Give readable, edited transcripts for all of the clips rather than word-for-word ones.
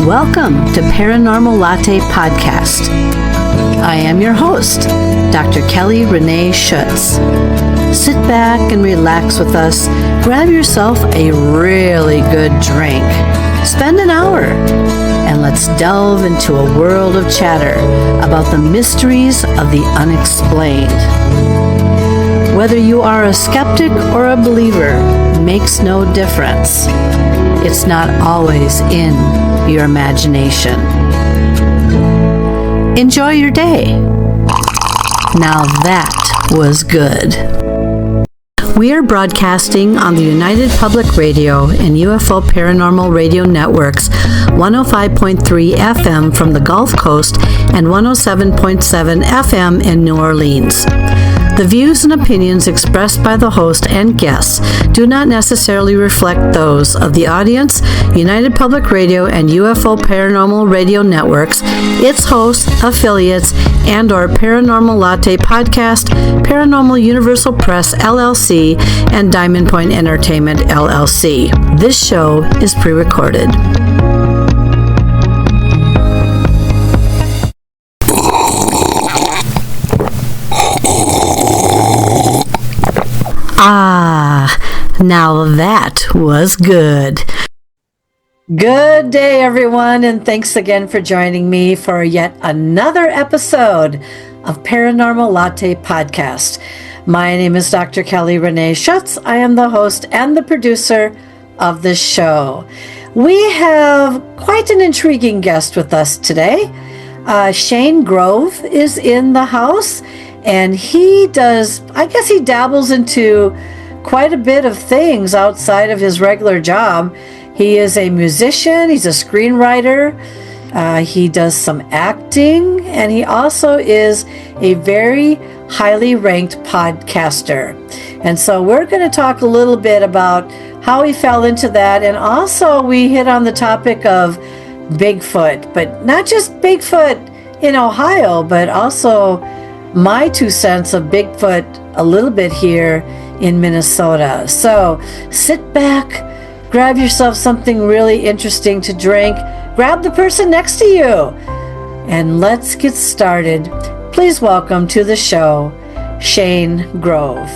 Welcome to Paranormal Latte Podcast. I am your host, Dr. Kelly Renee Schutz. Sit back and relax with us. Grab yourself a really good drink. Spend an hour and let's delve into a world of chatter about the mysteries of the unexplained. Whether you are a skeptic or a believer makes no difference. It's not always in your imagination. Enjoy your day. Now that was good. We are broadcasting on the United Public Radio and UFO Paranormal Radio Networks 105.3 FM from the Gulf Coast and 107.7 FM in New Orleans. The views and opinions expressed by the host and guests do not necessarily reflect those of the audience, United Public Radio and UFO Paranormal Radio Networks, its hosts, affiliates, and/or Paranormal Latte Podcast, Paranormal Universal Press LLC, and Diamond Point Entertainment LLC. This show is pre-recorded. Now that was good. Good day, everyone, and thanks again for joining me for yet another episode of Paranormal Latte Podcast. My name is Dr. Kelly Renee Schutz. I am the host and the producer of this show. We have quite an intriguing guest with us today. Shane Grove is in the house, and he dabbles into quite a bit of things outside of his regular job. He is a musician, he's a screenwriter, he does some acting, and he also is a very highly ranked podcaster. And so we're going to talk a little bit about how he fell into that, and also we hit on the topic of Bigfoot, but not just Bigfoot in Ohio, but also my 2 cents of Bigfoot a little bit here in Minnesota. So sit back, grab yourself something really interesting to drink, grab the person next to you, and let's get started. Please welcome to the show, Shane Grove.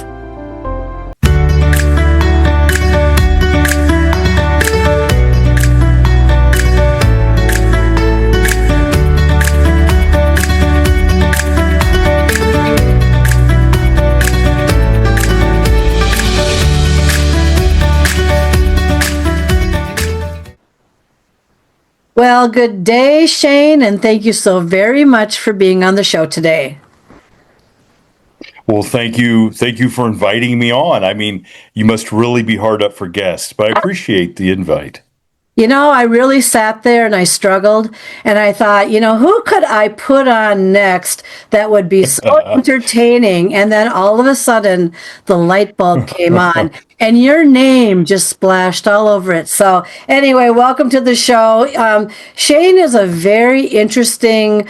Well, good day, Shane, and thank you so very much for being on the show today. Well, thank you for inviting me on. I mean, you must really be hard up for guests, but I appreciate the invite. You know, I really sat there and I struggled, and I thought, who could I put on next that would be so entertaining? And then all of a sudden, the light bulb came on, and your name just splashed all over it. So anyway, welcome to the show. Shane is a very interesting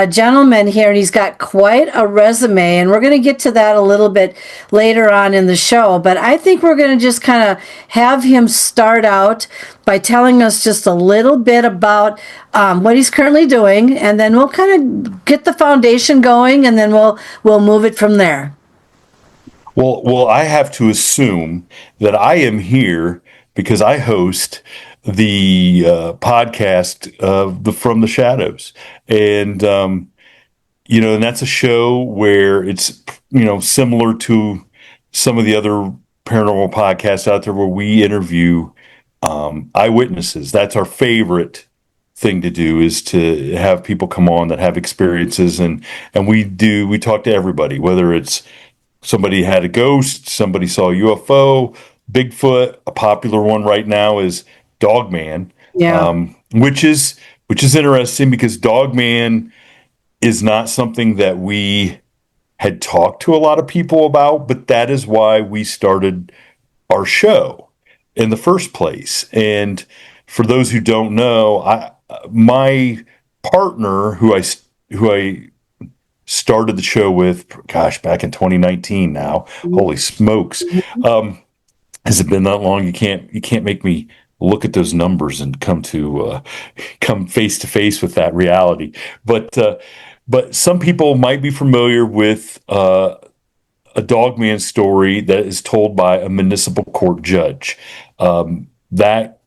gentleman here, and he's got quite a resume, and we're going to get to that a little bit later on in the show. But I think we're going to just kind of have him start out by telling us just a little bit about what he's currently doing, and then we'll kind of get the foundation going, and then we'll move it from there. Well, I have to assume that I am here because I host the podcast From the Shadows, and and that's a show where it's similar to some of the other paranormal podcasts out there where we interview eyewitnesses. That's our favorite thing to do, is to have people come on that have experiences, and we talk to everybody, whether it's somebody had a ghost, somebody saw a UFO, Bigfoot. A popular one right now is Dogman, which is interesting because Dogman is not something that we had talked to a lot of people about, but that is why we started our show in the first place. And for those who don't know, my partner, who I started the show with, back in 2019 now. Holy smokes. Has it been that long? You can't make me look at those numbers and come face to face with that reality. But some people might be familiar with a dogman story that is told by a municipal court judge. That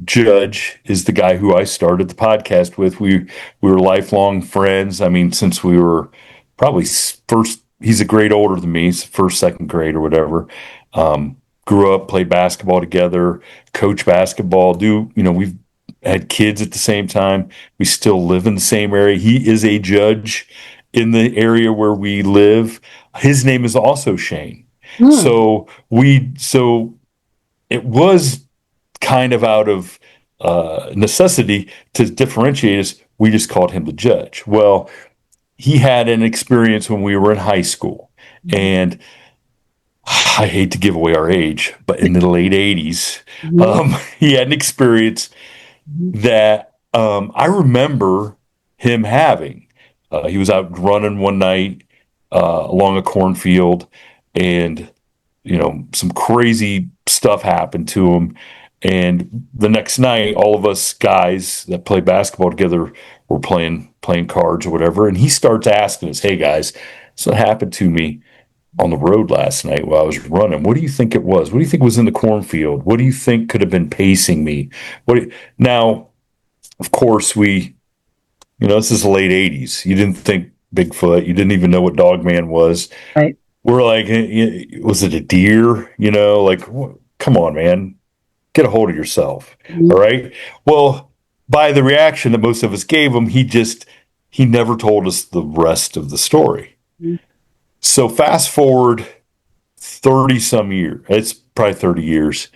judge is the guy who I started the podcast with. We were lifelong friends. I mean, since we were probably first. He's a grade older than me. He's first, second grade or whatever. Grew up, played basketball together, coach basketball. We've had kids at the same time. We still live in the same area. He is a judge in the area where we live. His name is also Shane. So it was kind of out of necessity to differentiate us. We just called him the judge. Well, he had an experience when we were in high school, and I hate to give away our age, but in the late 80s, he had an experience that I remember him having. He was out running one night along a cornfield, and some crazy stuff happened to him. And the next night, all of us guys that play basketball together were playing cards or whatever, and he starts asking us, "Hey guys, this what happened to me on the road last night while I was running. What do you think it was? What do you think was in the cornfield? What do you think could have been pacing me?" Now, of course, this is the late 80s. You didn't think Bigfoot. You didn't even know what Dogman was. Right. We're like, was it a deer? Come on, man. Get a hold of yourself. All right. Well, by the reaction that most of us gave him, he never told us the rest of the story. So fast forward 30 some years. It's probably 30 years.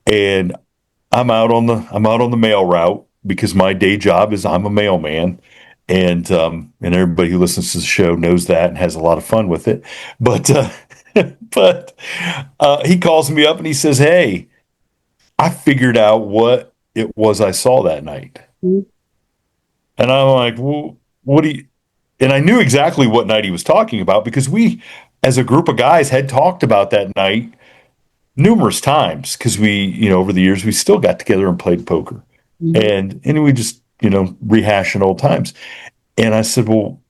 And I'm out on the mail route because my day job is I'm a mailman. And everybody who listens to the show knows that and has a lot of fun with it. But he calls me up and he says, "Hey, I figured out what it was I saw that night." And I'm like, "Well, what do you?" And I knew exactly what night he was talking about because we, as a group of guys, had talked about that night numerous times because we, over the years, we still got together and played poker. And we just, rehashing old times. And I said, "Well,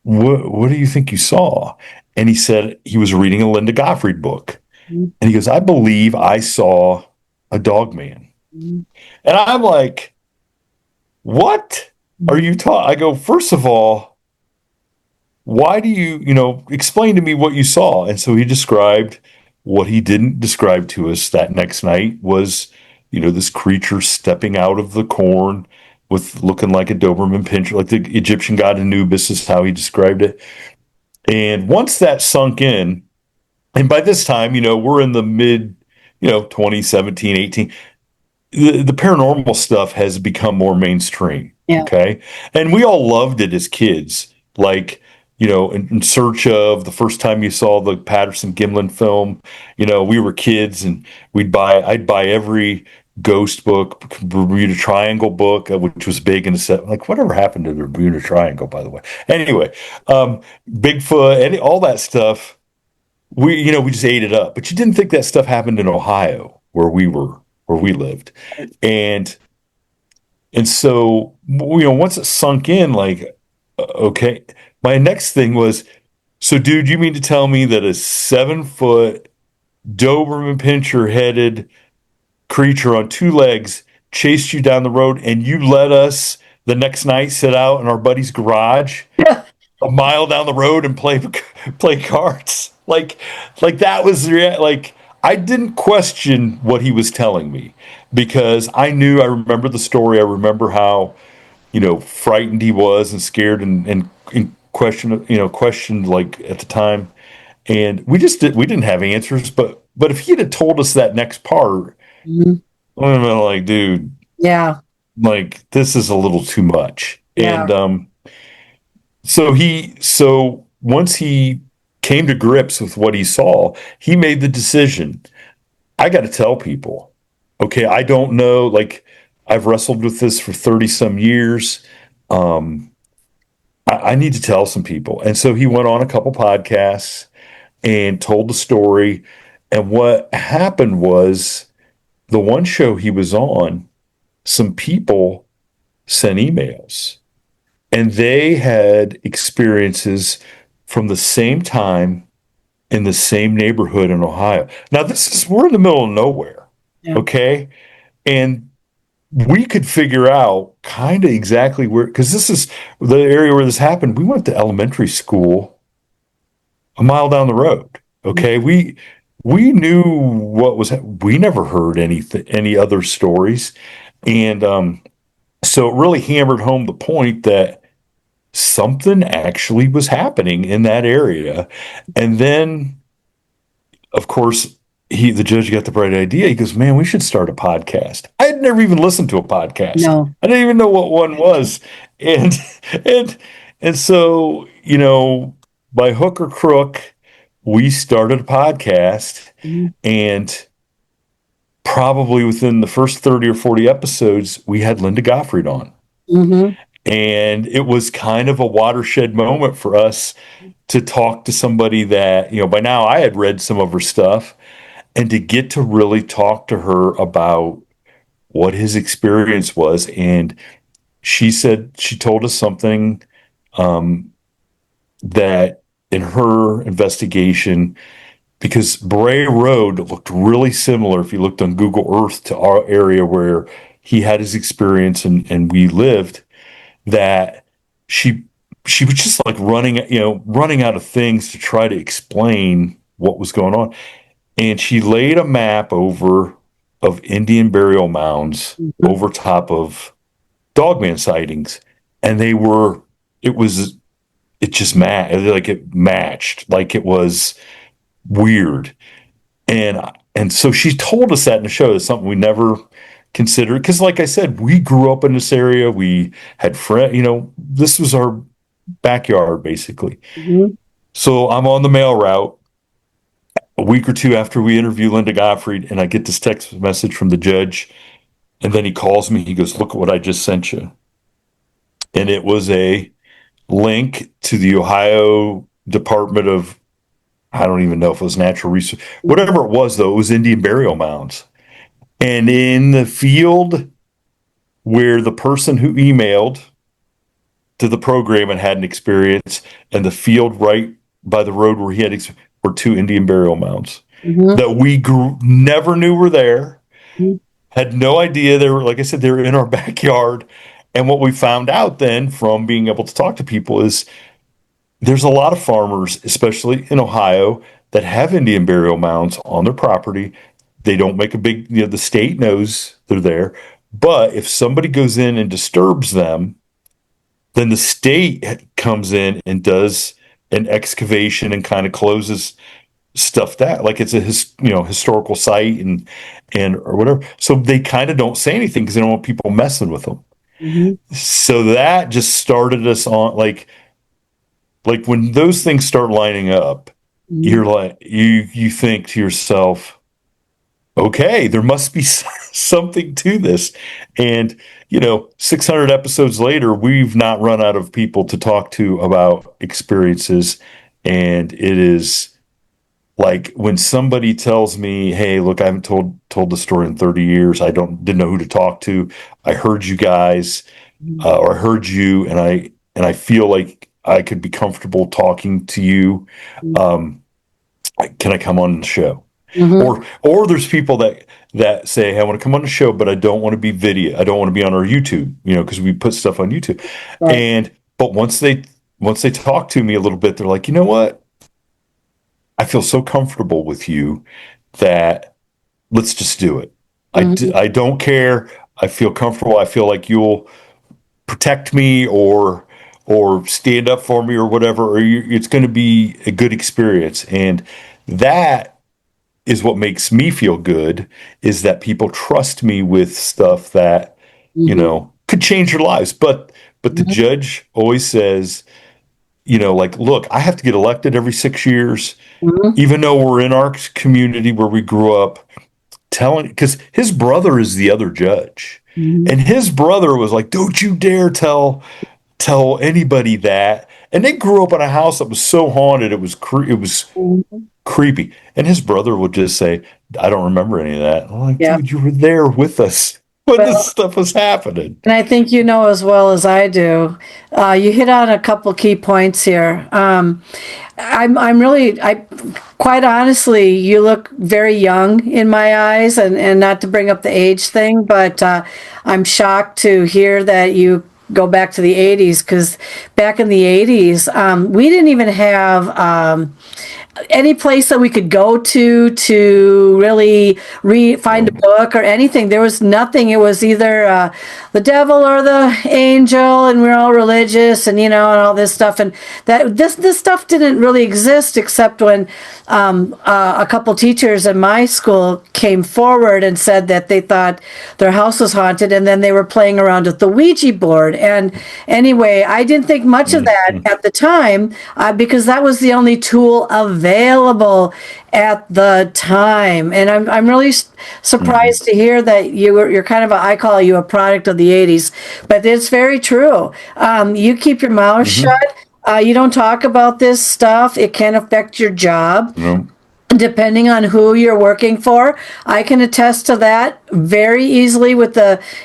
what do you think you saw?" And he said he was reading a Linda Gottfried book. And he goes, "I believe I saw a dogman." And I'm like, "What are you talking?" I go, "First of all, why do you, explain to me what you saw?" And so he described what he didn't describe to us that next night was, this creature stepping out of the corn with looking like a Doberman pinscher, like the Egyptian god Anubis is how he described it. And once that sunk in, and by this time, we're in the mid, 2017, 18, the paranormal stuff has become more mainstream. Yeah. Okay. And we all loved it as kids. Like, in search of the first time you saw the Patterson Gimlin film, we were kids and I'd buy every ghost book, Bermuda Triangle book, which was big in the set. Like, whatever happened to the Bermuda Triangle, by the way? Anyway, Bigfoot and all that stuff, we just ate it up. But you didn't think that stuff happened in Ohio where we lived. And so, once it sunk in, like, okay, my next thing was, so dude, you mean to tell me that a 7-foot Doberman pinscher headed creature on 2 legs chased you down the road and you let us the next night sit out in our buddy's garage a mile down the road and play cards? Like that was like, I didn't question what he was telling me because I remember the story. I remember how, frightened he was and scared and questioned like at the time. And we didn't have answers, but if he had told us that next part, I'm like, dude, yeah, like this is a little too much. Yeah. And so once he came to grips with what he saw, he made the decision, I got to tell people. Okay, I don't know, like I've wrestled with this for 30 some years. I need to tell some people. And so he went on a couple podcasts and told the story. And what happened was the one show he was on, some people sent emails and they had experiences from the same time in the same neighborhood in Ohio. Now, we're in the middle of nowhere. Yeah. Okay. And we could figure out kind of exactly where, because this is the area where this happened. We went to elementary school a mile down the road. Okay. Mm-hmm. We knew what was, we never heard any other stories. And so it really hammered home the point that something actually was happening in that area. And then, of course, the judge got the bright idea. He goes, man, we should start a podcast. I had never even listened to a podcast. No. I didn't even know what one was. And so, by hook or crook, we started a podcast. Mm-hmm. And probably within the first 30 or 40 episodes, we had Linda Gottfried on. Mm-hmm. And it was kind of a watershed moment for us to talk to somebody that, by now I had read some of her stuff, and to get to really talk to her about what his experience was. And she told us something that in her investigation, because Bray Road looked really similar if you looked on Google Earth to our area where he had his experience and we lived, that she was just like running out of things to try to explain what was going on. And she laid a map of Indian burial mounds over top of dogman sightings. And it matched, like it was weird. And so she told us that in the show. It's something we never considered. Because like I said, we grew up in this area. We had friends, this was our backyard, basically. Mm-hmm. So I'm on the mail route a week or two after we interview Linda Gottfried, and I get this text message from the judge. And then he calls me. He goes, look at what I just sent you. And it was a link to the Ohio Department of, I don't even know if it was natural resource, whatever it was, though, it was Indian burial mounds. And in the field where the person who emailed to the program and had an experience, and the field right by the road where he had were two Indian burial mounds that we never knew were there, had no idea they were, like I said, they were in our backyard. And what we found out then from being able to talk to people is there's a lot of farmers, especially in Ohio, that have Indian burial mounds on their property. They don't make a big, the state knows they're there. But if somebody goes in and disturbs them, then the state comes in and does an excavation and kind of closes stuff that, like it's a historical site and or whatever. So they kind of don't say anything because they don't want people messing with them. Mm-hmm. So that just started us on like when those things start lining up, you're like, you think to yourself, okay, there must be something to this. And, 600 episodes later, we've not run out of people to talk to about experiences. And it is like when somebody tells me, hey, look, I haven't told the story in 30 years. I didn't know who to talk to. I heard you guys, or I heard you, and I feel like I could be comfortable talking to you. Can I come on the show? Mm-hmm. Or there's people that say, hey, I want to come on the show, but I don't want to be video. I don't want to be on our YouTube, because we put stuff on YouTube. Right. But once they talk to me a little bit, they're like, you know what? I feel so comfortable with you that let's just do it. Mm-hmm. I don't care. I feel comfortable. I feel like you'll protect me or stand up for me or whatever, or it's going to be a good experience. And that is what makes me feel good, is that people trust me with stuff that, could change their lives. But the judge always says, like, look, I have to get elected every 6 years, even though we're in our community where we grew up, because his brother is the other judge. And his brother was like, don't you dare tell anybody that. And they grew up in a house that was so haunted. It was creepy. And his brother would just say, I don't remember any of that. I'm like, Yeah. dude, you were there with us when this Well, stuff was happening. and I think you know as well as I do. You hit on a couple key points here. I'm really, quite honestly, you look very young in my eyes, and not to bring up the age thing, but I'm shocked to hear that you go back to the 80s, because back in the 80s, we didn't even have any place that we could go to really find a book or anything. There was nothing. It was either the devil or the angel, and we're all religious, and and all this stuff. And that this stuff didn't really exist, except when a couple teachers in my school came forward and said that they thought their house was haunted, and then they were playing around with the Ouija board. And anyway, I didn't think much of that at the time, because that was the only tool available at the time. And I'm really surprised to hear that you're kind of I call you a product of the 80s, but it's very true. You keep your mouth shut. You don't talk about this stuff. It can affect your job. Depending on who you're working for. I can attest to that very easily with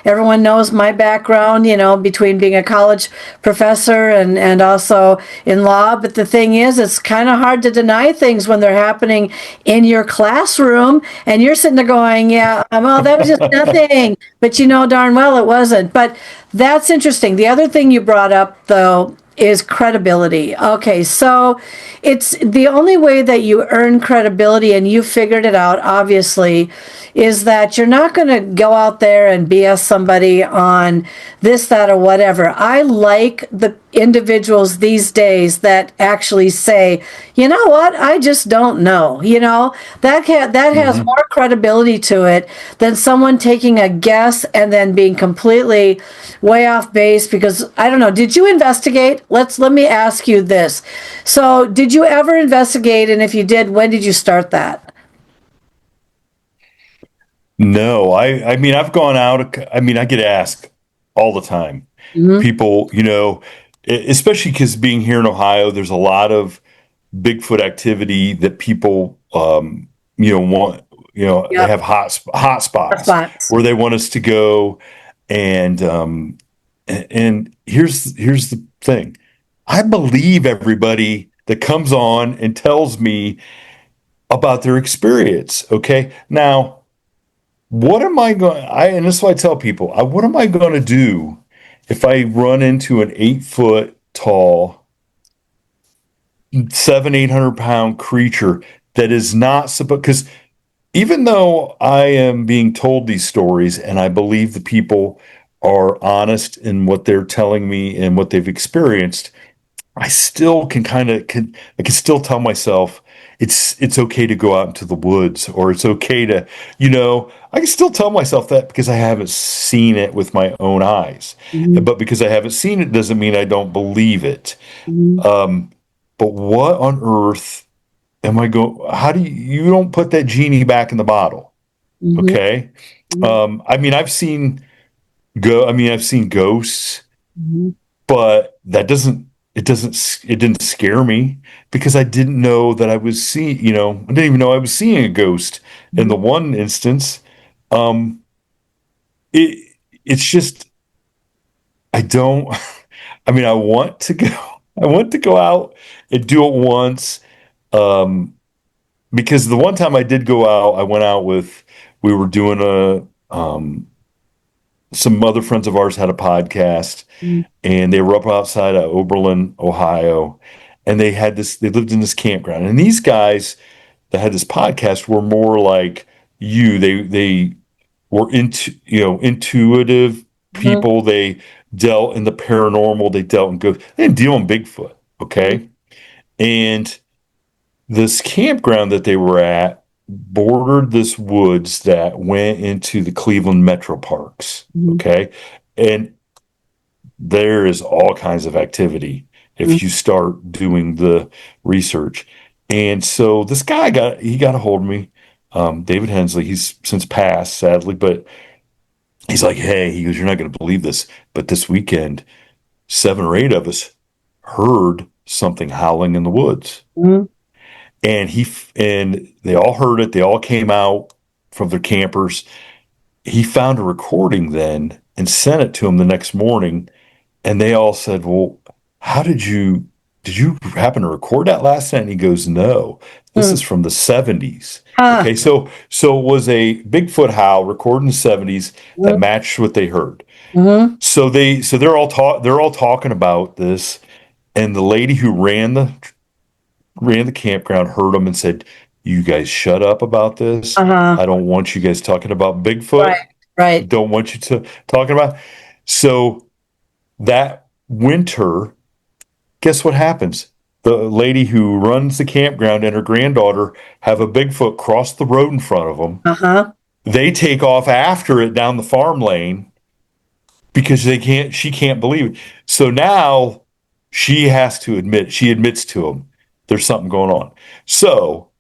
everyone knows my background, between being a college professor and also in law. But the thing is, it's kind of hard to deny things when they're happening in your classroom, and you're sitting there going, yeah, well, that was just nothing. But you know darn well it wasn't. But that's interesting. The other thing you brought up, though, is credibility. Okay, so it's the only way that you earn credibility, and you figured it out, obviously, is that you're not going to go out there and BS somebody on this, that, or whatever. I like the individuals these days that actually say, you know what, I just don't know. That has more credibility to it than someone taking a guess and then being completely way off base. Because I don't know, did you investigate? Let me ask you this. So did you ever investigate? And if you did, when did you start that? No, I mean, I've gone out. I mean, I get asked all the time. People, especially because being here in Ohio, there's a lot of Bigfoot activity that people, want, they Yep. have hot spots Spots. where they want us to go. And here's the thing. I believe everybody that comes on and tells me about their experience. Okay. Now, what am I going and this is what I tell people, what am I going to do if I run into an 8-foot tall, 800 pound creature that is not supposed, because even though I am being told these stories and I believe the people are honest in what they're telling me and what they've experienced, I still I can still tell myself it's okay to go out into the woods, or it's okay to, I can still tell myself that because I haven't seen it with my own eyes. But because I haven't seen it doesn't mean I don't believe it. But what on earth am I going? How do you don't put that genie back in the bottle? Okay. I mean, I've seen ghosts, but it didn't scare me because I didn't know that I was seeing, I didn't even know I was seeing a ghost in the one instance. It's just, I don't, I mean, I want to go out and do it once. Because the one time I did go out, I went out we were doing some other friends of ours had a podcast, and they were up outside of Oberlin, Ohio, and they lived in this campground. And these guys that had this podcast were more like you. They were intuitive people. They dealt in the paranormal. They dealt in ghosts. They didn't deal in Bigfoot. Okay. And this campground that they were at bordered this woods that went into the Cleveland metro parks. Okay. And there is all kinds of activity if you start doing the research. And so this guy got a hold of me, David Hensley. He's since passed, sadly, but he's like, hey, he goes, you're not going to believe this, but this weekend, 7 or 8 of us heard something howling in the woods. and they all heard it. They all came out from their campers. He found a recording then and sent it to him the next morning. And they all said, well, how did you happen to record that last night? And he goes, no, this is from the 70s. Okay. So it was a Bigfoot howl recorded in the 70s that matched what they heard. So they're all talking about this. And the lady who ran the campground heard them and said, you guys shut up about this. I don't want you guys talking about Bigfoot. Right. Don't want you to talking about. So that winter, guess what happens? The lady who runs the campground and her granddaughter have a Bigfoot cross the road in front of them. They take off after it down the farm lane because she can't believe it. So now she admits to them there's something going on. So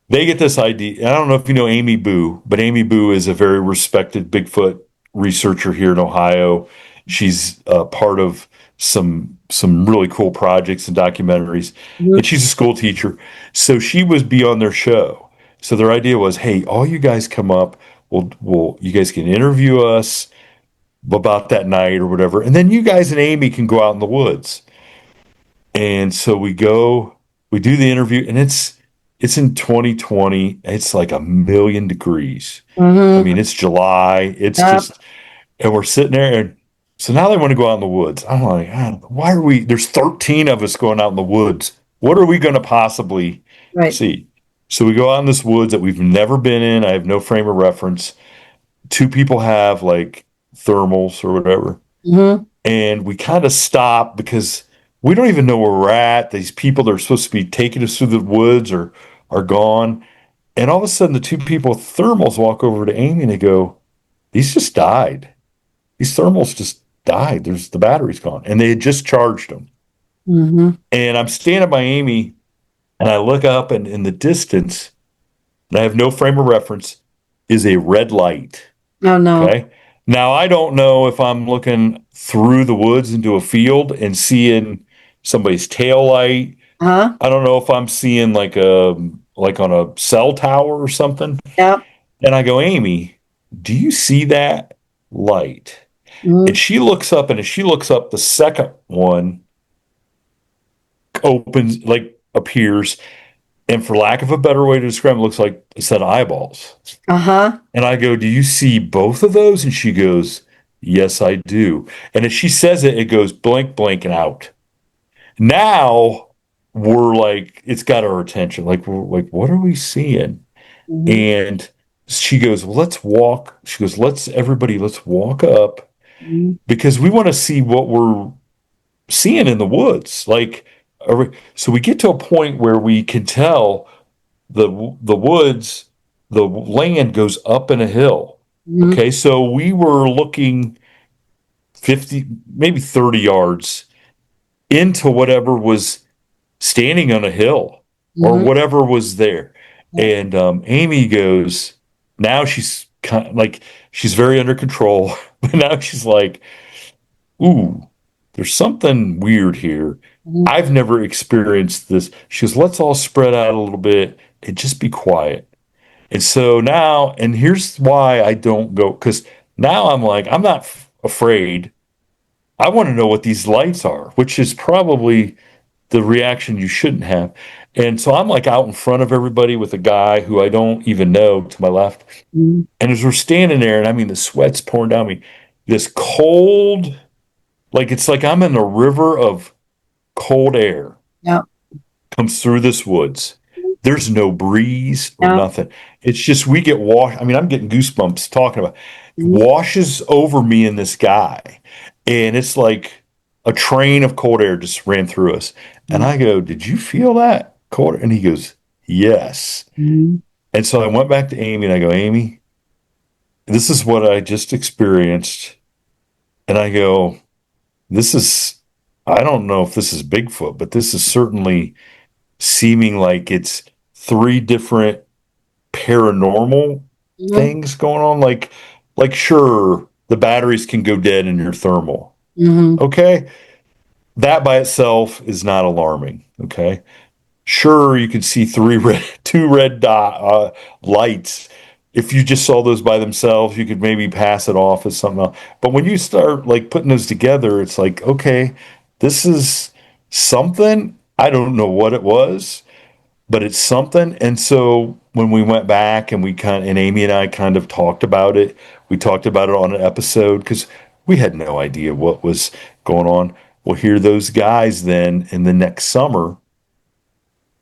they get this idea. I don't know if you know Amy Boo, but Amy Boo is a very respected Bigfoot researcher here in Ohio. She's part of some really cool projects and documentaries, and she's a school teacher. So she was be on their show. So their idea was, hey, all you guys come up. You guys can interview us about that night or whatever, and then you guys and Amy can go out in the woods. And so we do the interview, and it's in 2020. It's like 1,000,000 degrees. I mean, it's July. It's just, and we're sitting there, and so now they want to go out in the woods. I'm like, why are we? There's 13 of us going out in the woods. What are we going to possibly see? So we go out in this woods that we've never been in. I have no frame of reference. Two people have like thermals or whatever, and we kind of stop because we don't even know where we're at. These people that are supposed to be taking us through the woods are gone. And all of a sudden, the two people with thermals walk over to Amy and they go, these just died. These thermals just died. The battery's gone. And they had just charged them. And I'm standing by Amy and I look up, and in the distance, and I have no frame of reference, is a red light. Oh, no. Okay. Now, I don't know if I'm looking through the woods into a field and seeing somebody's tail light. I don't know if I'm seeing like on a cell tower or something. Yeah. And I go, Amy, do you see that light? And she looks up, and as she looks up, the second one appears, and for lack of a better way to describe it, looks like a set of eyeballs. And I go, do you see both of those? And she goes, yes, I do. And as she says it, it goes blank, blank, and out. Now we're like, it's got our attention. Like, we're like, what are we seeing? And she goes, well, let's walk. She goes, let's walk up because we want to see what we're seeing in the woods. Like, so we get to a point where we can tell the woods, the land goes up in a hill. Okay, so we were looking 50, maybe 30 yards into whatever was standing on a hill or whatever was there. And Amy goes, now she's kind of like, she's very under control, but now she's like, ooh, there's something weird here. I've never experienced this. She goes, let's all spread out a little bit and just be quiet. And so now, and here's why I don't go, because now I'm like, I'm not afraid. I want to know what these lights are, which is probably the reaction you shouldn't have. And so I'm like out in front of everybody with a guy who I don't even know to my left. And as we're standing there, and I mean, the sweat's pouring down me, this cold, like it's like I'm in a river of cold air comes through this woods. There's no breeze or nothing. It's just we get washed. I mean, I'm getting goosebumps talking about it. Washes over me and this guy. And it's like a train of cold air just ran through us. And I go, did you feel that cold air? And he goes, yes. And so I went back to Amy and I go, Amy, this is what I just experienced. And I go, I don't know if this is Bigfoot, but this is certainly seeming like it's 3 different paranormal things going on. Like sure, the batteries can go dead in your thermal. Okay. That by itself is not alarming. Okay. sure, you could see two red dot lights. If you just saw those by themselves, you could maybe pass it off as something else. But when you start like putting those together, it's like, okay, this is something. I don't know what it was, but it's something. And so when we went back and and Amy and I kind of talked about it, we talked about it on an episode because we had no idea what was going on. Well, here those guys then in the next summer,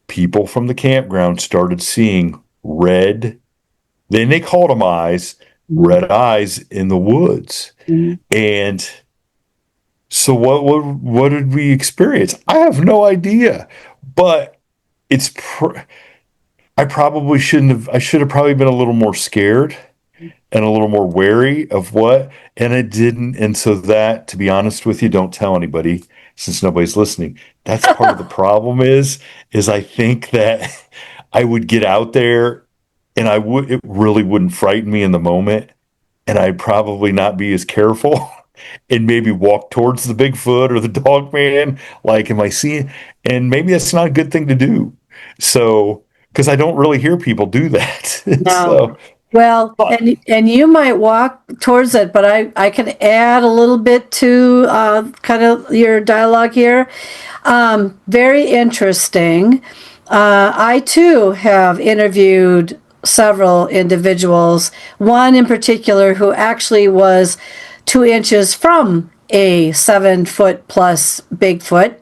people from the campground started seeing red, then they called them eyes, red eyes in the woods. Mm-hmm. And so what did we experience? I have no idea. But it's I probably shouldn't have. I should have probably been a little more scared and a little more wary of what, and it didn't. And so that, to be honest with you, don't tell anybody since nobody's listening. That's part of the problem is I think that I would get out there and it really wouldn't frighten me in the moment, and I'd probably not be as careful and maybe walk towards the Bigfoot or the dogman. Like, am I seeing? And maybe that's not a good thing to do. So, because I don't really hear people do that. No. So, Well, but and you might walk towards it, but I can add a little bit to kind of your dialogue here. Very interesting. I too have interviewed several individuals, one in particular who actually was 2 inches from a 7 foot plus Bigfoot.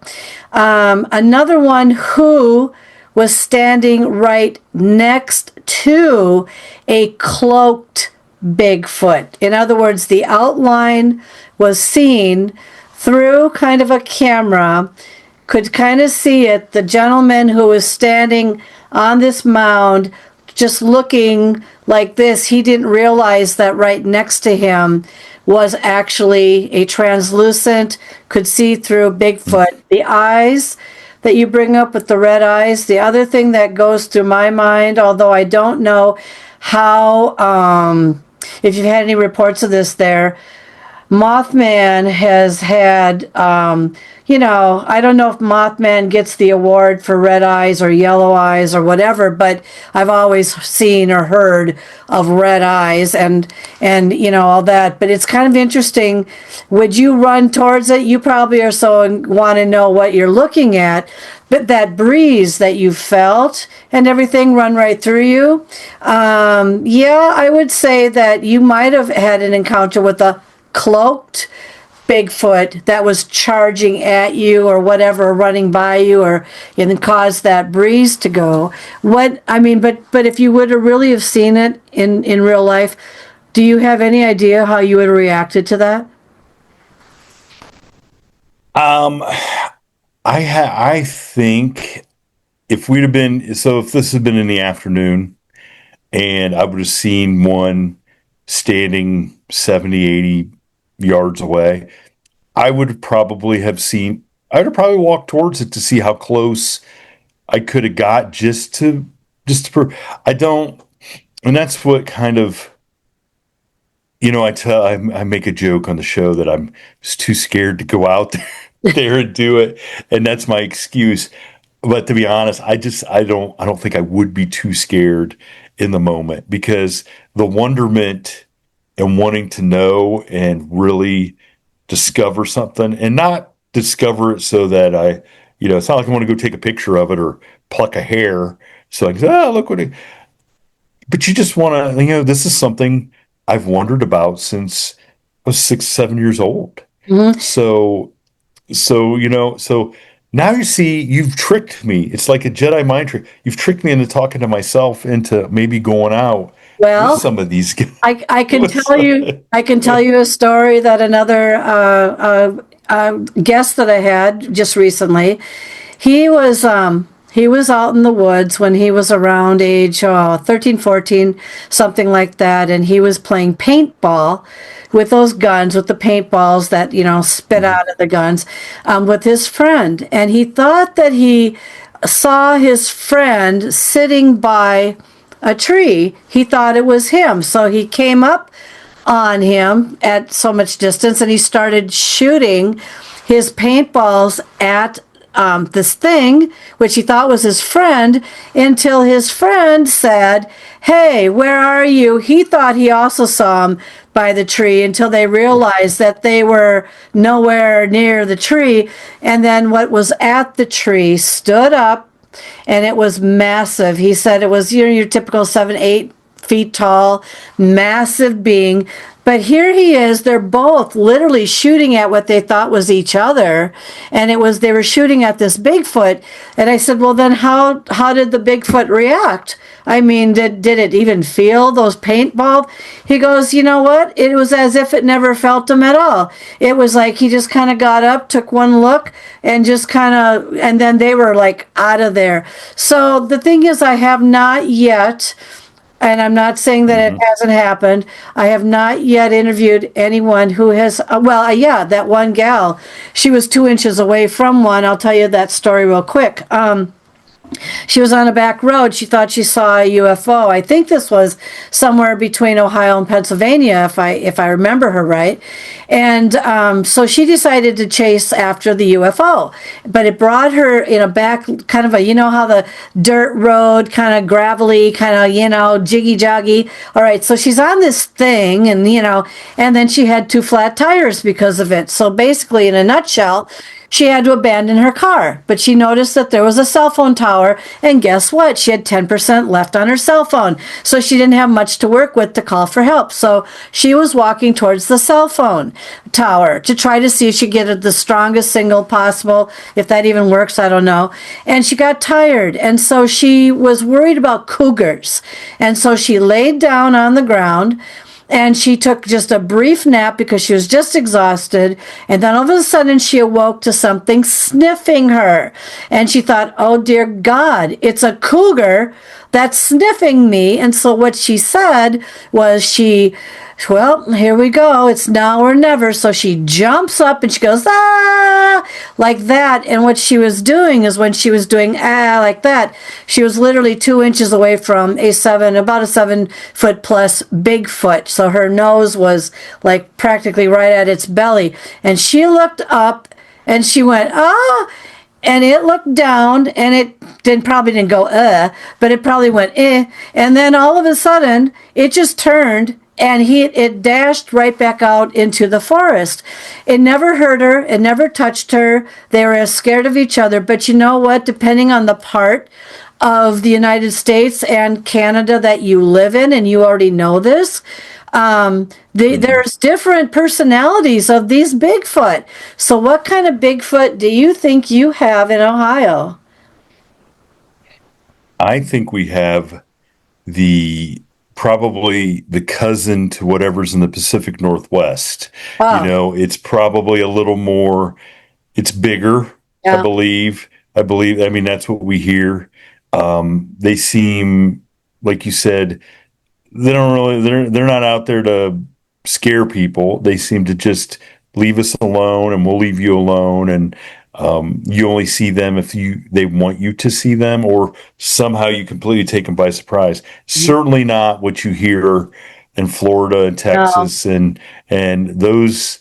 Another one who was standing right next to a cloaked Bigfoot. In other words, the outline was seen through kind of a camera, could kind of see it. The gentleman who was standing on this mound, just looking like this, he didn't realize that right next to him was actually a translucent, could see through Bigfoot. The eyes that you bring up with the red eyes, the other thing that goes through my mind, although I don't know how, if you've had any reports of this there, Mothman has had, I don't know if Mothman gets the award for red eyes or yellow eyes or whatever, but I've always seen or heard of red eyes and all that. But it's kind of interesting. Would you run towards it? You probably are so want to know what you're looking at. But that breeze that you felt and everything run right through you. Yeah, I would say that you might have had an encounter with a cloaked Bigfoot that was charging at you or whatever, running by you, and caused that breeze to go. But if you would have really have seen it in real life, do you have any idea how you would have reacted to that? I think if this had been in the afternoon and I would have seen one standing 70, 80 yards away, I'd have probably walked towards it to see how close I could have got I don't, and that's what kind of, I make a joke on the show that I'm just too scared to go out there and do it. And that's my excuse. But to be honest, I don't think I would be too scared in the moment, because the wonderment and wanting to know and really discover something, and not discover it so that it's not like I want to go take a picture of it or pluck a hair. So I can say, oh, look but you just want to, this is something I've wondered about since I was 6, 7 years old. Mm-hmm. So now you see, you've tricked me. It's like a Jedi mind trick. You've tricked me into talking to myself into maybe going out with some of these guys. I can tell you a story that another guest that I had just recently. He was out in the woods when he was around age 13, 14, something like that, and he was playing paintball with those guns, with the paintballs that, spit out of the guns, with his friend. And he thought that he saw his friend sitting by a tree. He thought it was him. So he came up on him at so much distance and he started shooting his paintballs at this thing, which he thought was his friend, until his friend said, "Hey, where are you?" He thought he also saw him by the tree, until they realized that they were nowhere near the tree. And then what was at the tree stood up, and it was massive. He said it was your typical 7-8 feet tall, massive being. But here he is, they're both literally shooting at what they thought was each other. And they were shooting at this Bigfoot. And I said, well, then how did the Bigfoot react? I mean, did it even feel those paintballs? He goes, you know what? It was as if it never felt him at all. It was like he just kind of got up, took one look, and just and then they were like out of there. So the thing is, I have not yet, and I'm not saying that it hasn't happened, I have not yet interviewed anyone who has, that one gal, she was 2 inches away from one. I'll tell you that story real quick. She was on a back road. She thought she saw a UFO. I think this was somewhere between Ohio and Pennsylvania, if I remember her right. And so she decided to chase after the UFO. But it brought her in a back, kind of how the dirt road, kind of gravelly, kind of, jiggy-joggy. All right, so she's on this thing, and, and then she had 2 flat tires because of it. So basically, in a nutshell, she had to abandon her car, but she noticed that there was a cell phone tower, and guess what? She had 10% left on her cell phone, so she didn't have much to work with to call for help. So she was walking towards the cell phone tower to try to see if she could get the strongest signal possible. If that even works, I don't know. And she got tired, and so she was worried about cougars. And so she laid down on the ground, and she took just a brief nap because she was just exhausted. And then all of a sudden she awoke to something sniffing her. And she thought, oh dear God, it's a cougar that's sniffing me. And so what she said was well, here we go. It's now or never. So she jumps up and she goes, ah, like that. And what she was doing is, when she was doing like that, she was literally 2 inches away from about a 7-foot plus Bigfoot. So her nose was like practically right at its belly. And she looked up and she went, ah. And it looked down, and it probably didn't go, but it probably went, eh. And then all of a sudden, it just turned, and it dashed right back out into the forest. It never hurt her. It never touched her. They were as scared of each other. But you know what? Depending on the part of the United States and Canada that you live in, and you already know this, there's different personalities of these Bigfoot. So what kind of Bigfoot do you think you have in Ohio? I think we have probably the cousin to whatever's in the Pacific Northwest. Oh. It's probably a little more, it's bigger, Yeah. I believe. I mean, that's what we hear. They seem, like you said, they're not out there to scare people. They seem to just leave us alone, and we'll leave you alone. And you only see them if they want you to see them, or somehow you completely take them by surprise. Certainly not what you hear in Florida and Texas, no. and those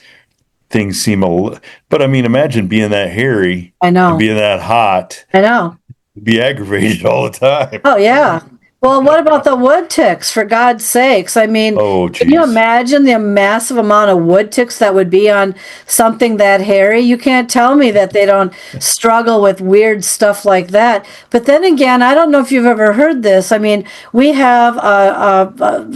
things seem but I mean, imagine being that hairy. I know. And being that hot. I know. Be aggravated all the time. Oh yeah. Well, what about the wood ticks, for God's sakes? I mean, can you imagine the massive amount of wood ticks that would be on something that hairy? You can't tell me that they don't struggle with weird stuff like that. But then again, I don't know if you've ever heard this. I mean, we have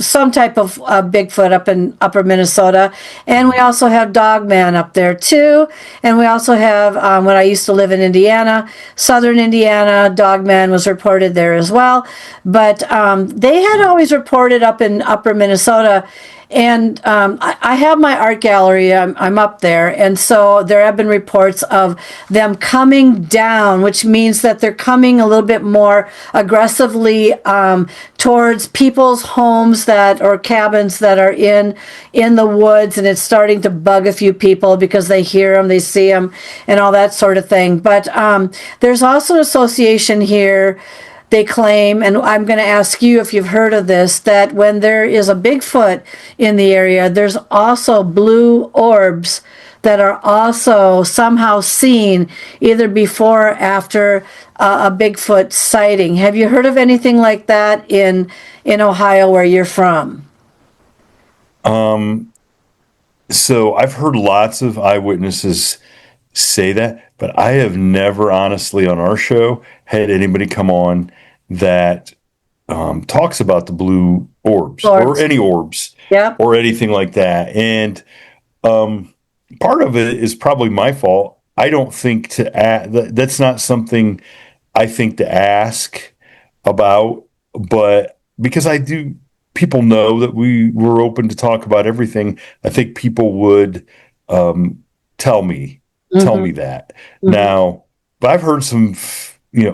some type of Bigfoot up in upper Minnesota, and we also have dogman up there too. And we also have, when I used to live in Indiana, southern Indiana, dogman was reported there as well. But they had always reported up in upper Minnesota, and I have my art gallery. I'm up there, and so there have been reports of them coming down, which means that they're coming a little bit more aggressively towards people's homes or cabins that are in the woods, and it's starting to bug a few people because they hear them, they see them, and all that sort of thing. But there's also an association here they claim, and I'm going to ask you if you've heard of this, that when there is a Bigfoot in the area, there's also blue orbs that are also somehow seen either before or after a Bigfoot sighting. Have you heard of anything like that in Ohio where you're from? So I've heard lots of eyewitnesses say that, but I have never honestly on our show had anybody come on that talks about the blue orbs or any orbs Yep. or anything like that. And part of it is probably my fault. I don't think that's not something I think to ask about, but because people know that we're open to talk about everything. I think people would tell me that. Now, but I've heard some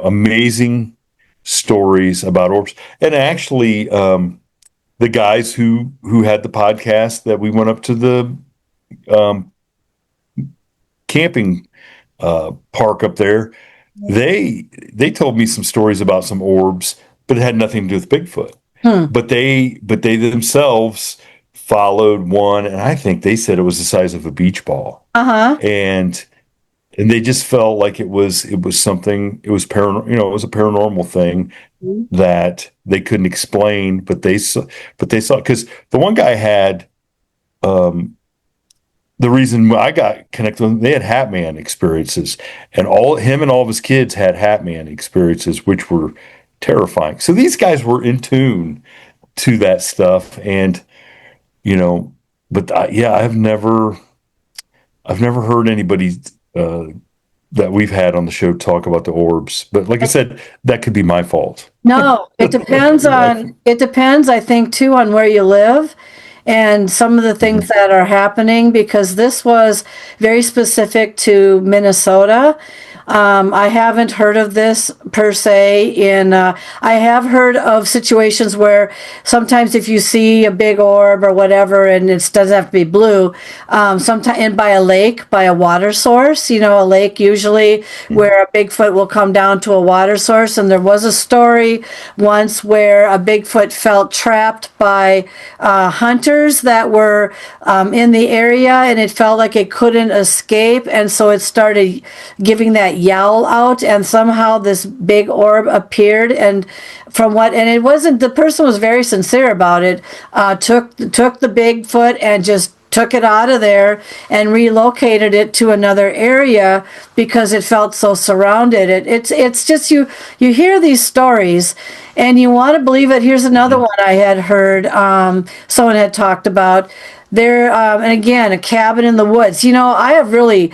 amazing stories about orbs, and actually the guys who had the podcast that we went up to the camping park up there, they told me some stories about some orbs, but it had nothing to do with Bigfoot. But they themselves followed one, and I think they said it was the size of a beach ball. And they just felt like it was something. It was it was a paranormal thing that they couldn't explain, but they saw because the one guy had the reason I got connected with them, they had Hat Man experiences, and him and all of his kids had Hat Man experiences, which were terrifying. So these guys were in tune to that stuff, and but I've never heard anybody that we've had on the show talk about the orbs. But like I said, that could be my fault. No, it depends I think too on where you live and some of the things that are happening, because this was very specific to Minnesota. I haven't heard of this per se I have heard of situations where sometimes if you see a big orb or whatever, and it doesn't have to be blue, sometimes and by a lake, by a water source, a lake usually where a Bigfoot will come down to a water source. And there was a story once where a Bigfoot felt trapped by hunters that were in the area, and it felt like it couldn't escape, and so it started giving that yowl out, and somehow this big orb appeared, and it wasn't, the person was very sincere about it, took the Bigfoot and just took it out of there and relocated it to another area because it felt so surrounded. It's just you hear these stories and you want to believe it. Here's another one I had heard someone had talked about. There, and again, a cabin in the woods. I have really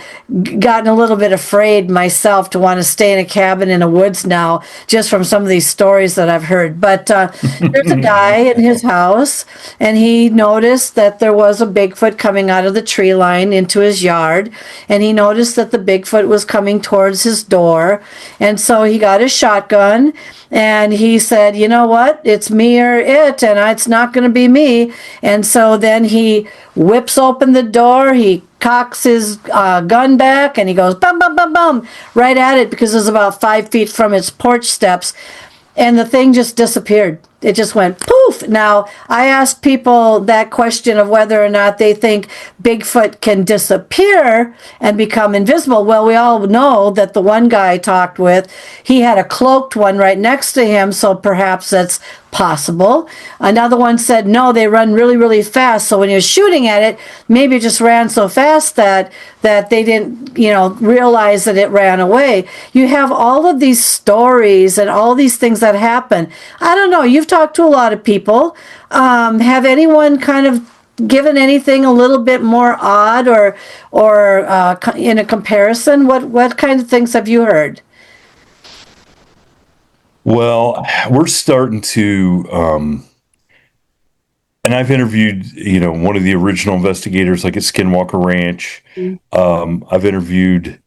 gotten a little bit afraid myself to want to stay in a cabin in the woods now, just from some of these stories that I've heard. But there's a guy in his house, and he noticed that there was a Bigfoot coming out of the tree line into his yard, and he noticed that the Bigfoot was coming towards his door, and so he got his shotgun, and he said, you know what, it's me or it, and it's not going to be me. And so then he whips open the door, he cocks his gun back, and he goes bum, bum, bum, bum, right at it, because it was about 5 feet from its porch steps. And the thing just disappeared. It just went poof. Now, I asked people that question of whether or not they think Bigfoot can disappear and become invisible. Well, we all know that the one guy I talked with, he had a cloaked one right next to him, so perhaps that's possible. Another one said, no, they run really, really fast. So when you're shooting at it, maybe it just ran so fast that they didn't, realize that it ran away. You have all of these stories and all these things that happen. I don't know. You've talked to a lot of people. Have anyone kind of given anything a little bit more odd or in a comparison? What kind of things have you heard? Well, we're starting to, and I've interviewed, one of the original investigators, like at Skinwalker Ranch. I've interviewed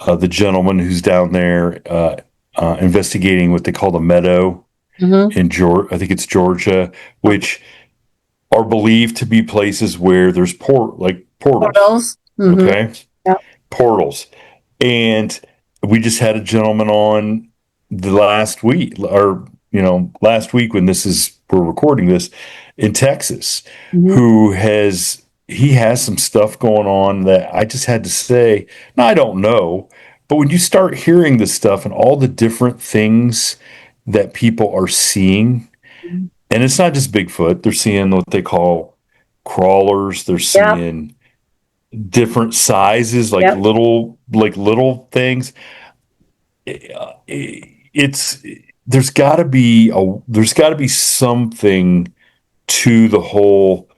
the gentleman who's down there investigating what they call the Meadow in Georgia. I think it's Georgia, which are believed to be places where there's portals. Okay, Yep. portals. And we just had a gentleman on the last week, or last week when we're recording this, in Texas, who he has some stuff going on that I just had to say, no, I don't know. But when you start hearing this stuff and all the different things that people are seeing, and it's not just Bigfoot, they're seeing what they call crawlers, they're seeing different sizes, like little things. It's there's got to be something to the whole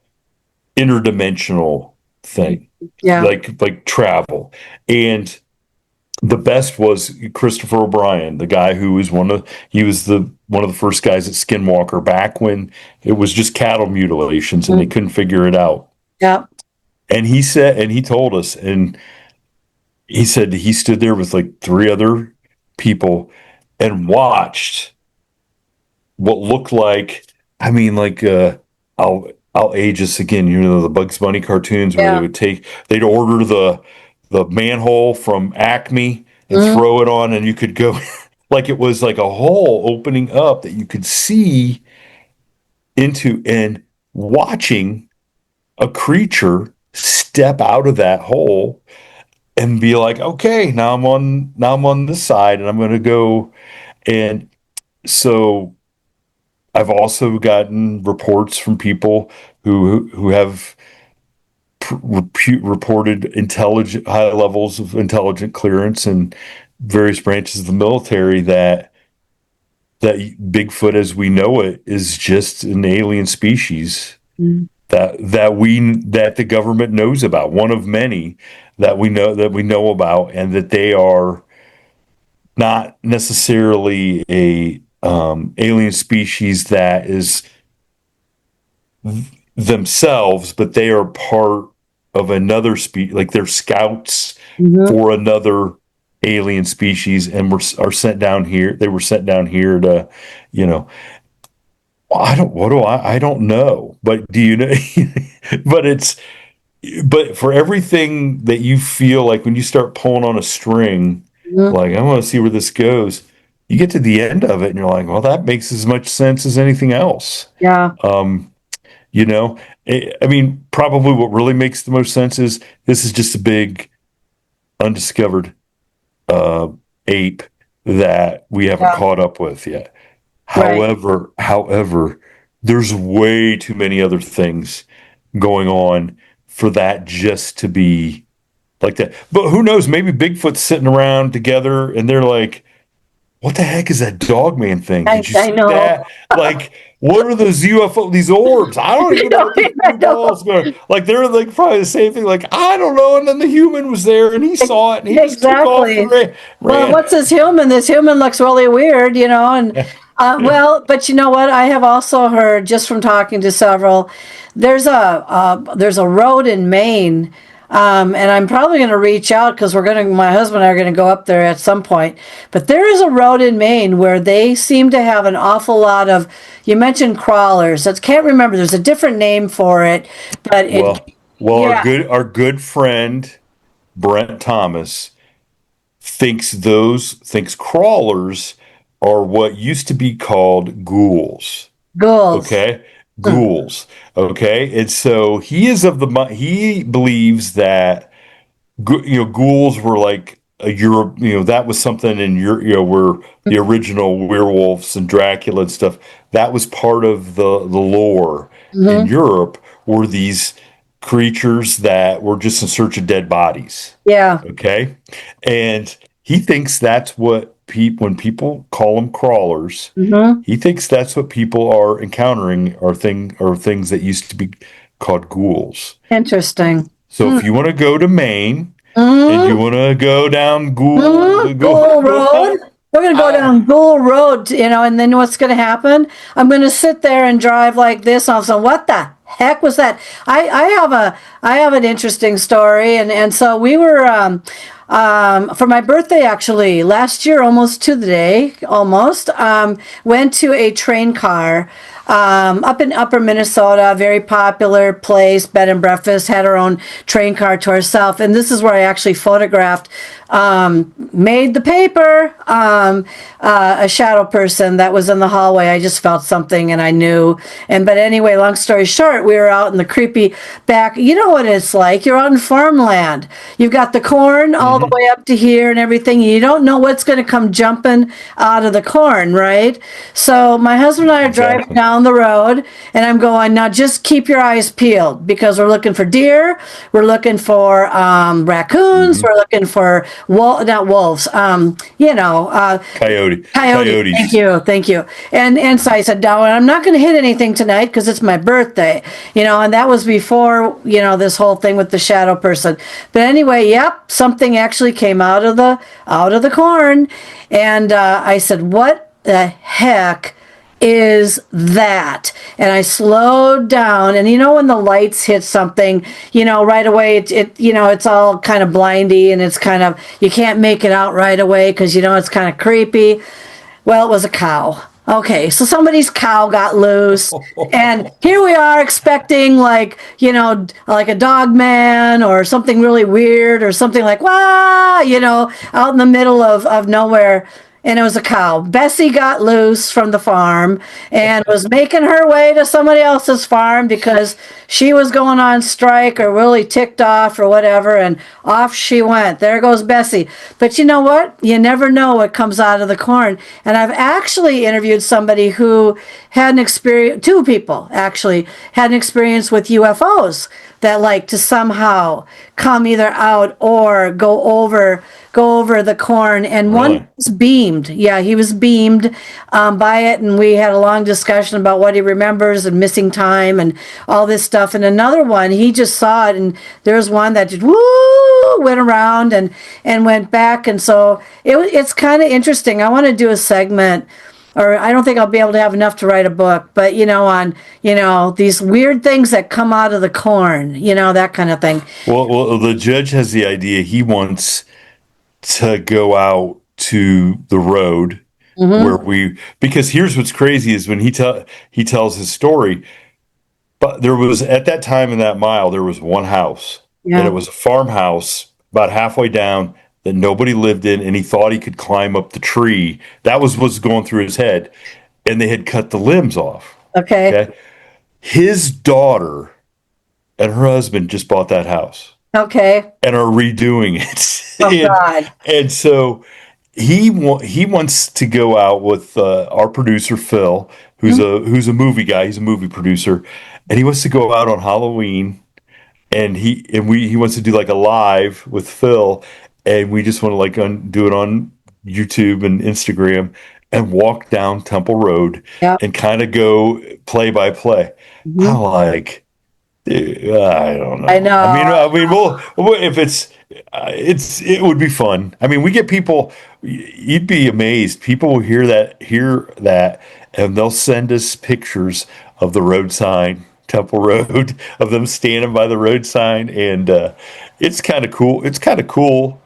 interdimensional thing, like travel. And the best was Christopher O'Brien, the guy who was one of the first guys at Skinwalker back when it was just cattle mutilations and they couldn't figure it out. Yeah. And he told us, and he said he stood there with like 3 other people and watched what looked like, I'll age us again, the Bugs Bunny cartoons where they'd order the manhole from Acme and throw it on, and you could go like it was like a hole opening up that you could see into, and watching a creature step out of that hole and be like, okay, now I'm on this side and I'm going to go. And so I've also gotten reports from people who have reported high levels of intelligent clearance in various branches of the military that Bigfoot as we know it is just an alien species that the government knows about, one of many that we know about, and that they are not necessarily a alien species that is themselves, but they are part of another species, like they're scouts for another alien species, and are sent down here. They were sent down here to, I don't know, but do you know? But for everything that you feel like when you start pulling on a string, like I want to see where this goes, you get to the end of it and you're like, well, that makes as much sense as anything else. Yeah. Probably what really makes the most sense is this is just a big undiscovered ape that we haven't caught up with yet. However, there's way too many other things going on for that just to be like that. But who knows? Maybe Bigfoot's sitting around together and they're like, what the heck is that dogman thing? Did you see that? Like, what are those UFO, these orbs? I don't even know what the ball's going. Like, they're like probably the same thing. Like, I don't know. And then the human was there and he saw it and he just took off and ran. Well, what's this human? This human looks really weird, and but you know what? I have also heard, just from talking to several, there's a road in Maine. And I'm probably going to reach out because my husband and I are going to go up there at some point. But there is a road in Maine where they seem to have an awful lot of, you mentioned crawlers. I can't remember. There's a different name for it. But our good friend, Brent Thomas, thinks crawlers are what used to be called ghouls. Ghouls. Okay. Ghouls. Okay. And so he believes that, ghouls were like Europe, that was something in Europe, where the original werewolves and Dracula and stuff, that was part of the lore in Europe, were these creatures that were just in search of dead bodies. Yeah. Okay. And he thinks that's what when people call them crawlers, he thinks that's what people are encountering are things that used to be called ghouls. Interesting. So if you want to go to Maine and you want to go down Ghoul Road, we're going to go down Ghoul Road, and then what's going to happen? I'm going to sit there and drive like this. And I'm saying, what the heck was that? I have an interesting story, and so we were for my birthday, actually last year, almost to the day, went to a train car up in Upper Minnesota, very popular place, bed and breakfast, had our own train car to ourselves. And this is where I actually photographed, made the paper, a shadow person that was in the hallway. I just felt something and I knew. But anyway, long story short, we were out in the creepy back. You know what it's like. You're out in farmland. You've got the corn all the way up to here and everything. You don't know what's going to come jumping out of the corn, right? So my husband and I are driving down the road and I'm going, now just keep your eyes peeled because we're looking for deer. We're looking for raccoons. We're looking for not wolves, Coyotes. Thank you. And so I said, no, I'm not going to hit anything tonight because it's my birthday, and that was before, this whole thing with the shadow person. But anyway, yep, something actually came out of the corn. And I said, what the heck is that? And I slowed down, and when the lights hit something, right away it's all kind of blindy, and it's kind of, you can't make it out right away because it's kind of creepy. Well, it was a cow. Okay, so somebody's cow got loose, and here we are expecting like a dogman or something really weird or something like, wow, out in the middle of nowhere. And it was a cow. Bessie got loose from the farm and was making her way to somebody else's farm because she was going on strike or really ticked off or whatever. And off she went. There goes Bessie. But you know what? You never know what comes out of the corn. And I've actually interviewed somebody who had an experience, two people actually had an experience with UFOs that like to somehow come either out or go over the corn. And one was beamed. Yeah, he was beamed by it. And we had a long discussion about what he remembers and missing time and all this stuff. And another one, he just saw it. And there was one that just went around and went back. And so it's kind of interesting. I want to do a segment, or I don't think I'll be able to have enough to write a book, but on these weird things that come out of the corn, that kind of thing. Well, the judge has the idea he wants to go out to the road because here's what's crazy is when he tells his story, but there was at that time in that mile there was one house, and it was a farmhouse about halfway down that nobody lived in, and he thought he could climb up the tree. That was what's going through his head, and they had cut the limbs off. Okay. His daughter and her husband just bought that house. Okay. And are redoing it. Oh, God. And so he wants to go out with our producer, Phil, who's a movie guy. He's a movie producer. And he wants to go out on Halloween, and he wants to do like a live with Phil. And we just want to like do it on YouTube and Instagram and walk down Temple Road and kind of go play by play. I'm like, I don't know. I know. I mean, well, if it would be fun. I mean, we get people. You'd be amazed. People will hear that, and they'll send us pictures of the road sign, Temple Road, of them standing by the road sign, and it's kind of cool. It's kind of cool,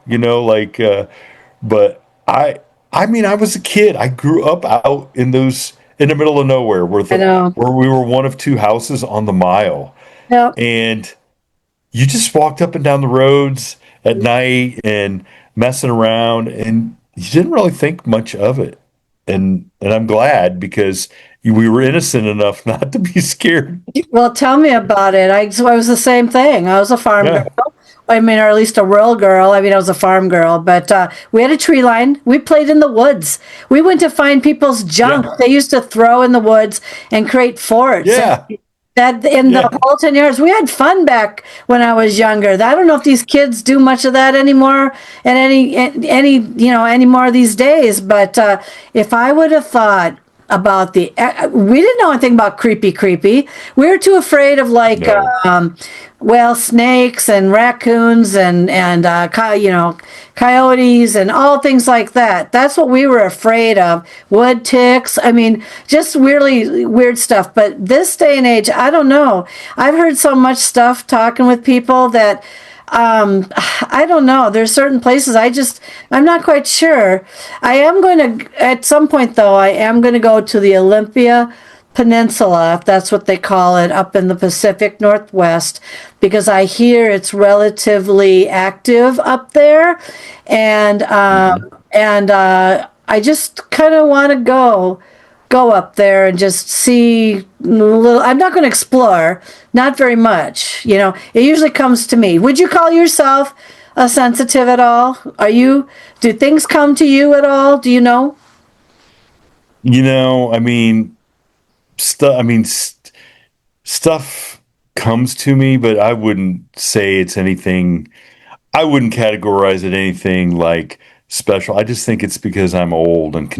but I mean, I was a kid. I grew up out in the middle of nowhere where we were one of two houses on the mile. Yep. And you just walked up and down the roads at night and messing around, and you didn't really think much of it. And I'm glad because we were innocent enough not to be scared. Well, tell me about it. I was the same thing. I was a farm girl. I mean, or at least a rural girl. I mean, I was a farm girl, but we had a tree line. We played in the woods. We went to find people's junk. They used to throw in the woods and create forts. Yeah. That in the whole 10 years, we had fun back when I was younger. I don't know if these kids do much of that anymore, and any more these days. But if I would have thought about we didn't know anything about creepy. We were too afraid of snakes and raccoons and coyotes and all things like that. That's what we were afraid of. Wood ticks. I mean, just really weird stuff. But this day and age, I don't know. I've heard so much stuff talking with people that I don't know. There's certain places I'm not quite sure. I am going to, at some point though, I am going to go to the Olympia Peninsula, if that's what they call it, up in the Pacific Northwest, because I hear it's relatively active up there, and I just kind of want to go up there and just see a little. I'm not going to explore, not very much. It usually comes to me. Would you call yourself a sensitive at all? Do things come to you at all? Do you know? Stuff comes to me, but I wouldn't say it's anything. I wouldn't categorize it anything like special. I just think it's because I'm old and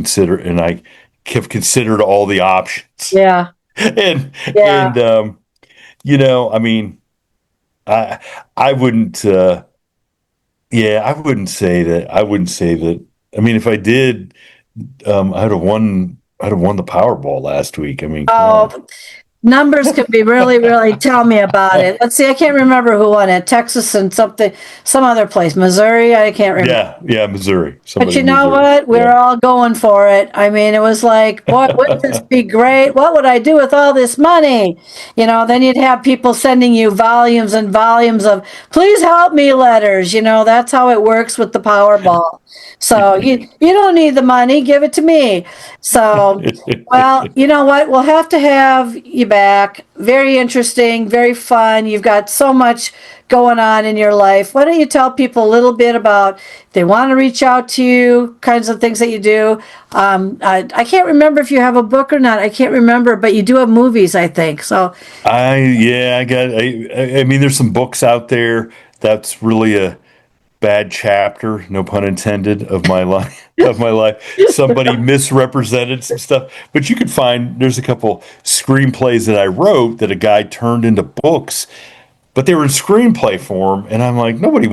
I have considered all the options. Yeah. and Yeah. and I wouldn't. I wouldn't say that. If I did, I'd have won the Powerball last week. Come on. Numbers can be really, really. Tell me about it. Let's see. I can't remember who won it. Texas and some other place. Missouri. I can't remember. Yeah, Missouri. But you know what? We're all going for it. It was like, boy, wouldn't this be great? What would I do with all this money? Then you'd have people sending you volumes and volumes of "please help me" letters. That's how it works with the Powerball. So you don't need the money. Give it to me. So, well, you know what? We'll have to have you back. Very interesting, very fun. You've got so much going on in your life. Why don't you tell people a little bit about if they want to reach out to you, kinds of things that you do? I can't remember if you have a book or not. I can't remember, but you do have movies, I think. So there's some books out there. That's really a bad chapter, no pun intended, of my life. Somebody misrepresented some stuff, but you could find there's a couple screenplays that I wrote that a guy turned into books, but they were in screenplay form, and I'm like, nobody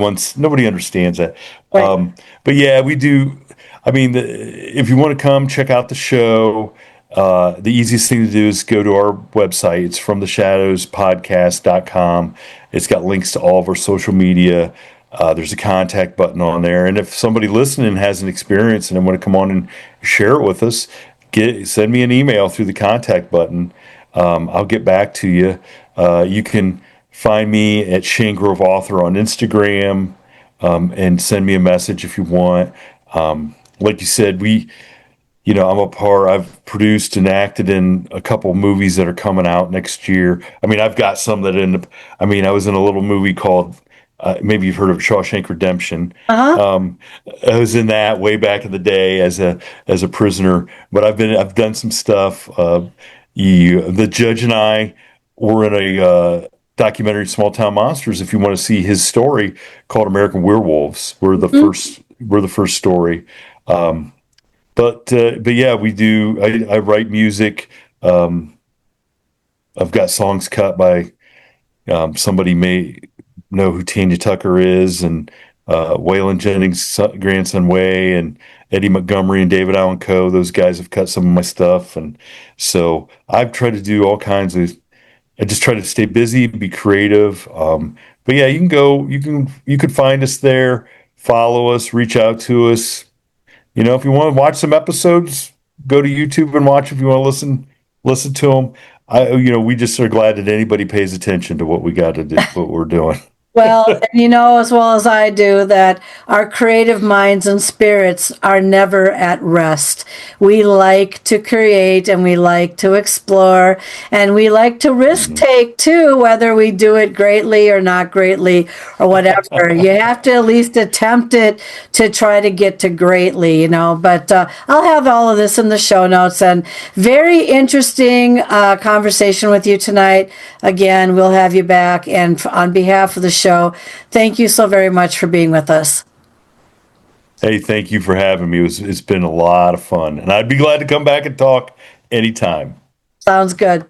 understands that. Right. But yeah, we do. If you want to come check out the show, the easiest thing to do is go to our website. It's fromtheshadowspodcast.com. It's got links to all of our social media. There's a contact button on there, and if somebody listening has an experience and they want to come on and share it with us, send me an email through the contact button. I'll get back to you. You can find me at Shane Grove Author on Instagram, and send me a message if you want. Like you said, I've produced and acted in a couple movies that are coming out next year. I've got some that I was in a little movie called, maybe you've heard of Shawshank Redemption. Uh-huh. I was in that way back in the day as a prisoner, but I've done some stuff. The judge and I were in a documentary, Small Town Monsters. If you want to see his story, called American Werewolves, we're the first story. But yeah, we do. I write music. I've got songs cut by somebody may know who Tanya Tucker is, and Waylon Jennings' grandson Way, and Eddie Montgomery and David Allen Coe. Those guys have cut some of my stuff, and so I've tried to do all kinds of. I just try to stay busy, be creative. But yeah, you can go. You could find us there. Follow us. Reach out to us. If you want to watch some episodes, go to YouTube and watch. If you want to listen to them. We just are glad that anybody pays attention to what we got to do, what we're doing. Well, and as well as I do, that our creative minds and spirits are never at rest. We like to create, and we like to explore, and we like to risk take too, whether we do it greatly or not greatly or whatever. You have to at least attempt it to try to get to greatly, But I'll have all of this in the show notes, and very interesting conversation with you tonight. Again, we'll have you back, and on behalf of the show, thank you so very much for being with us. Hey, thank you for having me. It's been a lot of fun, and I'd be glad to come back and talk anytime. Sounds good.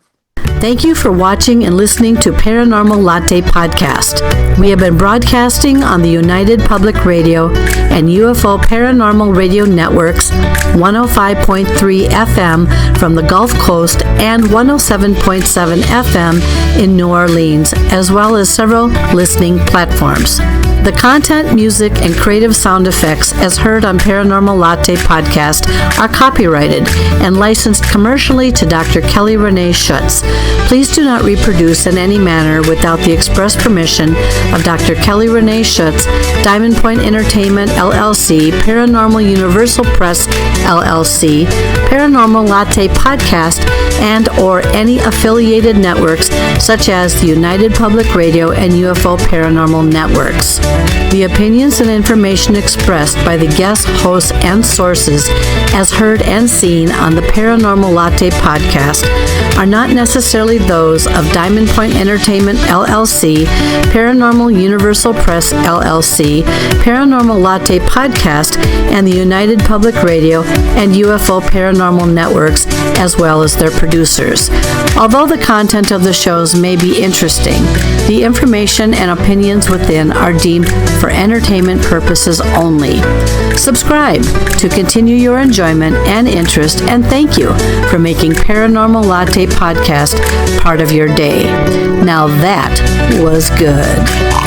Thank you for watching and listening to Paranormal Latte Podcast. We have been broadcasting on the United Public Radio and UFO Paranormal Radio Networks, 105.3 FM from the Gulf Coast and 107.7 FM in New Orleans, as well as several listening platforms. The content, music, and creative sound effects as heard on Paranormal Latte Podcast are copyrighted and licensed commercially to Dr. Kelly Renee Schutz. Please do not reproduce in any manner without the express permission of Dr. Kelly Renee Schutz, Diamond Point Entertainment, LLC, Paranormal Universal Press, LLC, Paranormal Latte Podcast, and or any affiliated networks such as the United Public Radio and UFO Paranormal Networks. The opinions and information expressed by the guests, hosts, and sources as heard and seen on the Paranormal Latte Podcast are not necessarily those of Diamond Point Entertainment, LLC, Paranormal Universal Press, LLC, Paranormal Latte Podcast, and the United Public Radio and UFO Paranormal Networks, as well as their producers. Although the content of the shows may be interesting, the information and opinions within are deemed for entertainment purposes only. Subscribe to continue your enjoyment and interest, and thank you for making Paranormal Latte Podcast part of your day. Now that was good.